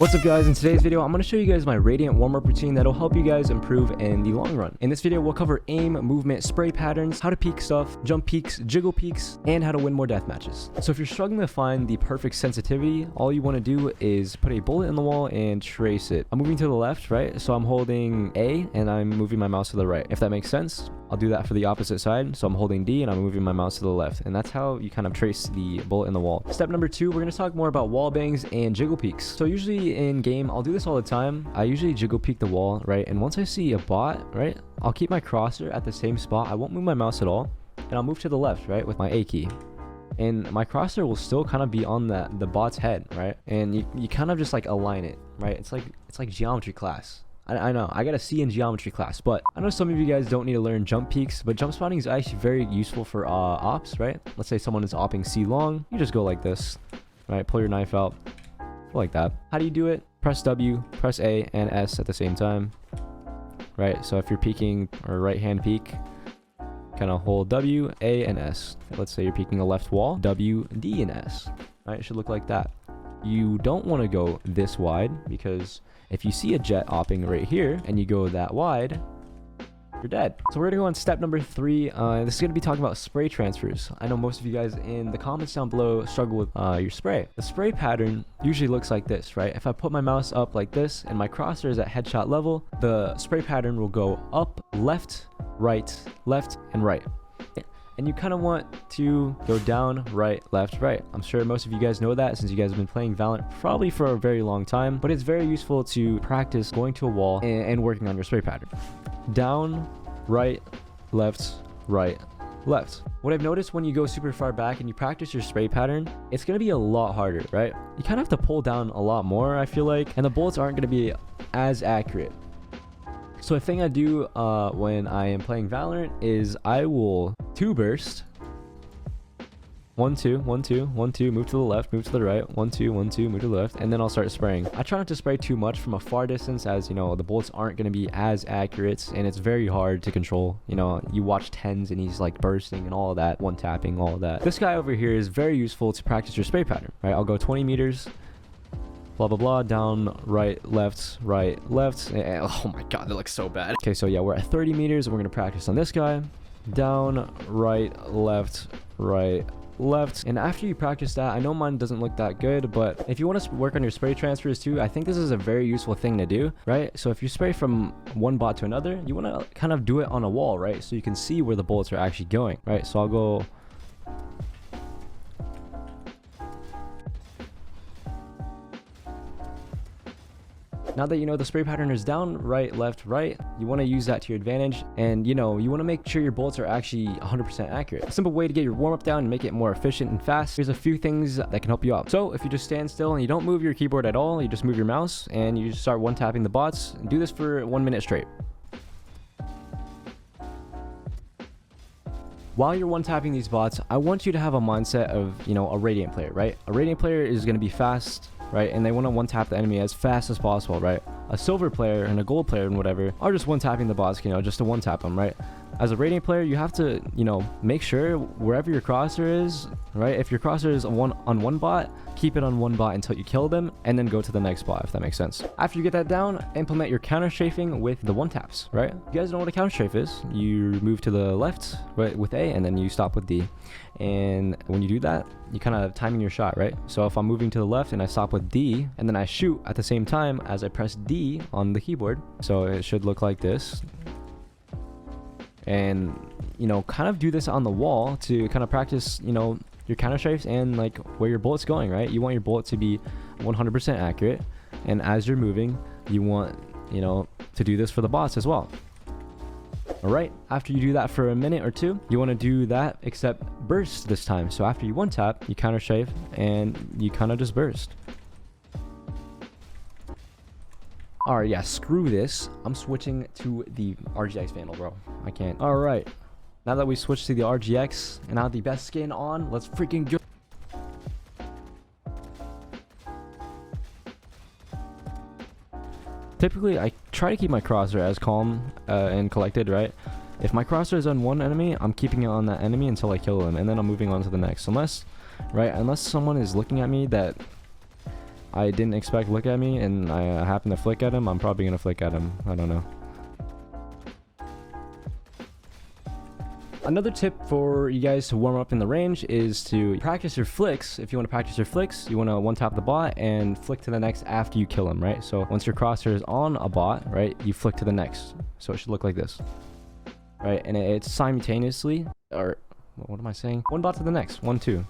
What's up guys, in today's video I'm going to show you guys my Radiant warm-up routine that'll help you guys improve in the long run. In this video we'll cover aim, movement, spray patterns, how to peek stuff, jump peeks, jiggle peeks, and how to win more death matches. So if you're struggling to find the perfect sensitivity, all you want to do is put a bullet in the wall and trace it. I'm moving to the left, right? So I'm holding A and I'm moving my mouse to the right. If that makes sense, I'll do that for the opposite side. So I'm holding D and I'm moving my mouse to the left. And that's how you kind of trace the bullet in the wall. Step number 2, we're going to talk more about wall bangs and jiggle peeks. So usually in game, I'll do this all the time. I usually jiggle peek the wall, right? And once I see a bot, right, I'll keep my crosshair at the same spot. I won't move my mouse at all. And I'll move to the left, right, with my A key. And my crosshair will still kind of be on the bot's head, right? And you kind of just like align it, right? It's like geometry class. I know, I got a C in geometry class, but I know some of you guys don't need to learn jump peeks, but jump spotting is actually very useful for ops, right? Let's say someone is opping C long, you just go like this, right? Pull your knife out, go like that. How do you do it? Press W, press A and S at the same time, right? So if you're peeking or right hand peek, kind of hold W, A, and S. Let's say you're peeking a left wall, W, D, and S, right? It should look like that. You don't want to go this wide because if you see a jet opping right here and you go that wide, you're dead. So we're gonna go on step number 3. This is gonna be talking about spray transfers. I know most of you guys in the comments down below struggle with your spray. The spray pattern usually looks like this, right? If I put my mouse up like this and my crosshair is at headshot level, the spray pattern will go up, left, and right. And you kind of want to go down, right, left, right. I'm sure most of you guys know that since you guys have been playing Valorant probably for a very long time, but it's very useful to practice going to a wall and working on your spray pattern. Down, right, left. What I've noticed when you go super far back and you practice your spray pattern, it's going to be a lot harder, right? You kind of have to pull down a lot more, I feel like, and the bullets aren't going to be as accurate. So a thing I do when I am playing Valorant is I will 2 burst. 1 2 1 2 1 2, move to the left, move to the right, 1 2 1 2, move to the left, and then I'll start spraying. I try not to spray too much from a far distance, as you know the bullets aren't going to be as accurate and it's very hard to control. You know, you watch Tens and he's like bursting and all of that, one tapping, all of that. This guy over here is very useful to practice your spray pattern, right? I'll go 20 meters, blah blah blah, down, right, left. And, oh my god, that looks so bad. Okay, so yeah, we're at 30 meters and we're gonna practice on this guy. Down, right, left. And after you practice that, I know mine doesn't look that good, but if you want to work on your spray transfers too, I think this is a very useful thing to do, right? So if you spray from one bot to another, you want to kind of do it on a wall, right? So you can see where the bullets are actually going, right? So I'll go now that you know the spray pattern is down, right, left, right, you want to use that to your advantage. And you know, you want to make sure your bullets are actually 100% accurate. A simple way to get your warm-up down and make it more efficient and fast, here's a few things that can help you out. So if you just stand still and you don't move your keyboard at all, you just move your mouse and you just start one-tapping the bots. Do this for 1 minute straight. While you're one-tapping these bots, I want you to have a mindset of, you know, a Radiant player, right? A Radiant player is going to be fast, right? And they want to one-tap the enemy as fast as possible, right? A silver player and a gold player and whatever are just one-tapping the bots, you know, just to one-tap them, right? As a Radiant player, you have to, you know, make sure wherever your crosshair is, right? If your crosshair is on one bot, keep it on one bot until you kill them, and then go to the next bot, if that makes sense. After you get that down, implement your counter strafing with the one-taps, right? You guys know what a counter strafe is. You move to the left, right, with A, and then you stop with D. And when you do that, you kind of timing your shot, right? So if I'm moving to the left and I stop with D, and then I shoot at the same time as I press D on the keyboard, so it should look like this. And you know, kind of do this on the wall to kind of practice, you know, your counter strafes and like where your bullet's going, right? You want your bullet to be 100% accurate, and as you're moving, you want, you know, to do this for the bots as well. All right, after you do that for a minute or two, you want to do that except burst this time. So after you one tap, you counter strafe and you kind of just burst. All right, yeah, screw this. I'm switching to the RGX vandal, bro. I can't. All right, now that we switched to the RGX and now the best skin on, let's freaking go. Typically, I try to keep my crosshair as calm and collected, right? If my crosshair is on one enemy, I'm keeping it on that enemy until I kill them, and then I'm moving on to the next. Unless someone is looking at me that I didn't expect look at me and I happen to flick at him, I'm probably gonna flick at him. I don't know. Another tip for you guys to warm up in the range is to practice your flicks. If you want to practice your flicks, you want to one tap the bot and flick to the next after you kill him, right? So once your crosshair is on a bot, right, you flick to the next. So it should look like this, right? And it's simultaneously, or what am I saying? One bot to the next. 1 2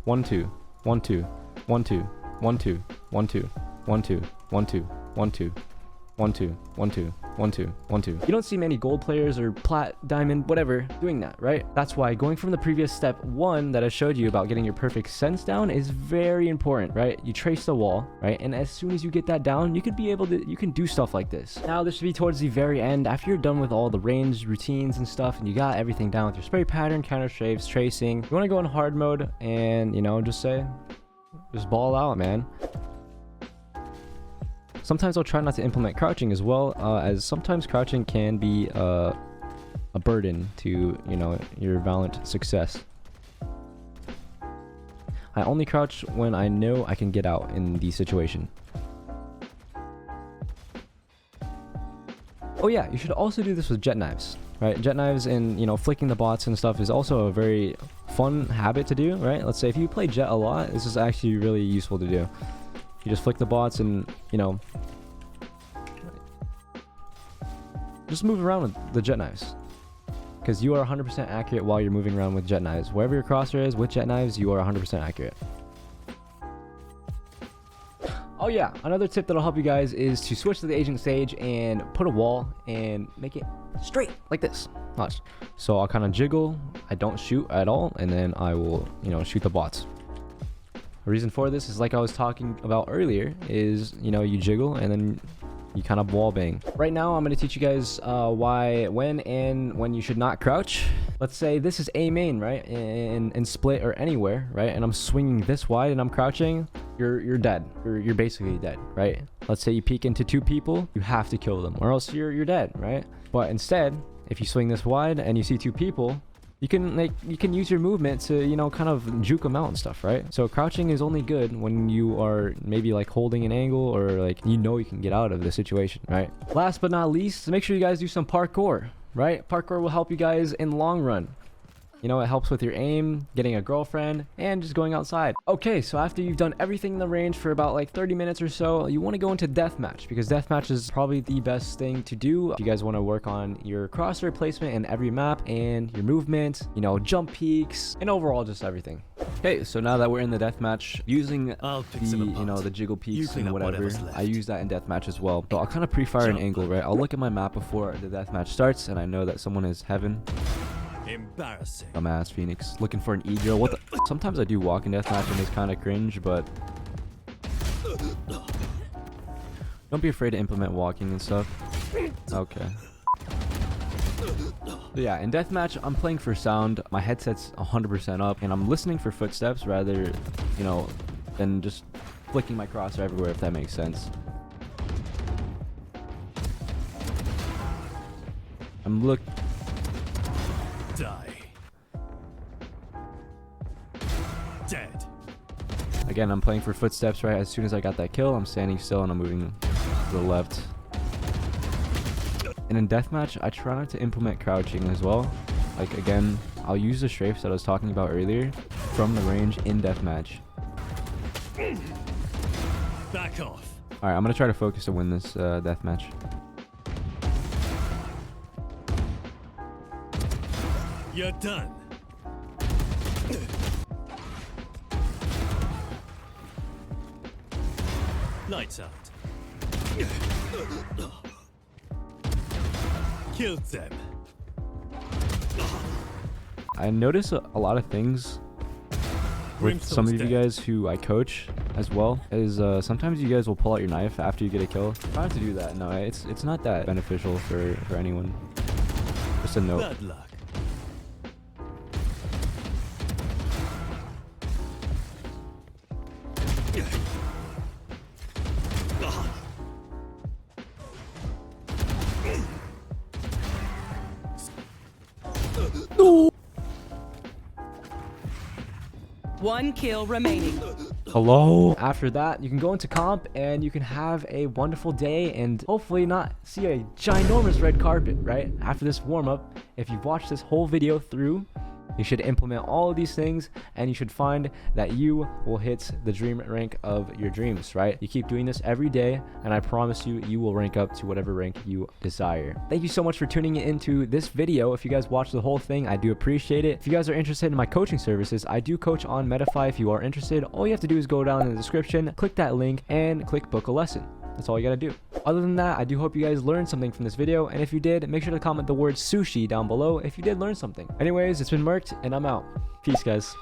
1 2 1 2 1 2 1 2 1 2 1 2 1 2 1 2 1 2 1 2 1 2 1 2. You don't see many gold players or plat, diamond, whatever doing that, right? That's why going from the previous step 1 that I showed you about getting your perfect sense down is very important, right? You trace the wall, right? And as soon as you get that down, you can do stuff like this. Now this should be towards the very end after you're done with all the range routines and stuff and you got everything down with your spray pattern, counter strafes, tracing. You want to go in hard mode and, you know, just ball out, man. Sometimes I'll try not to implement crouching as well, as sometimes crouching can be a burden to, you know, your Valorant success. I only crouch when I know I can get out in the situation. Oh yeah, you should also do this with jet knives, right? Jet knives and, you know, flicking the bots and stuff is also a very fun habit to do, right? Let's say if you play jet a lot, this is actually really useful to do. You just flick the bots and, you know, just move around with the jet knives. Because you are 100% accurate while you're moving around with jet knives. Wherever your crosshair is with jet knives, you are 100% accurate. Oh yeah, another tip that'll help you guys is to switch to the agent stage and put a wall and make it straight like this. Watch. So I'll kind of jiggle, I don't shoot at all, and then I will, you know, shoot the bots. The reason for this is, like I was talking about earlier, is, you know, you jiggle and then you kind of wall bang. Right now I'm going to teach you guys when you should not crouch. Let's say this is A main, right, in split or anywhere, right, and I'm swinging this wide and I'm crouching. You're dead. You're basically dead, right? Let's say you peek into 2 people, you have to kill them or else you're dead, right? But instead, if you swing this wide and you see 2 people, you can use your movement to, you know, kind of juke them out and stuff, right? So crouching is only good when you are maybe like holding an angle or like, you know, you can get out of the situation, right? Last but not least, make sure you guys do some parkour, right? Parkour will help you guys in long run. You know, it helps with your aim, getting a girlfriend, and just going outside. Okay, so after you've done everything in the range for about like 30 minutes or so, you want to go into deathmatch, because deathmatch is probably the best thing to do. If you guys want to work on your crosshair placement in every map and your movement, you know, jump peaks, and overall just everything. Okay, so now that we're in the deathmatch, using the jiggle peaks and whatever, I use that in deathmatch as well. So I'll kind of pre-fire an angle, right? I'll look at my map before the deathmatch starts, and I know that someone is heaven. Embarrassing. Dumbass Phoenix looking for an E-drill. What the? Sometimes I do walk in deathmatch and it's kind of cringe, but don't be afraid to implement walking and stuff. Okay. So yeah, in deathmatch, I'm playing for sound. My headset's 100% up, and I'm listening for footsteps rather, you know, than just flicking my crosshair everywhere, if that makes sense. Die. Dead. Again, I'm playing for footsteps, right? As soon as I got that kill, I'm standing still and I'm moving to the left. And in deathmatch, I try not to implement crouching as well. Like, again, I'll use the strafes that I was talking about earlier from the range in deathmatch. Back off. Alright, I'm gonna try to focus to win this deathmatch. You're done. Lights out. Killed them. I notice a lot of things with some of you guys who I coach as well, is sometimes you guys will pull out your knife after you get a kill. Try not to do that. No, it's not that beneficial for anyone. Just a note. Bad luck. One kill remaining. Hello. After that, you can go into comp and you can have a wonderful day and hopefully not see a ginormous red carpet, right? After this warm-up, if you've watched this whole video through, you should implement all of these things and you should find that you will hit the dream rank of your dreams, right? You keep doing this every day and I promise you, you will rank up to whatever rank you desire. Thank you so much for tuning into this video. If you guys watched the whole thing, I do appreciate it. If you guys are interested in my coaching services, I do coach on Medify. If you are interested, all you have to do is go down in the description, click that link and click book a lesson. That's all you gotta do. Other than that, I do hope you guys learned something from this video, and if you did, make sure to comment the word sushi down below if you did learn something. Anyways, it's been Merked, and I'm out. Peace, guys.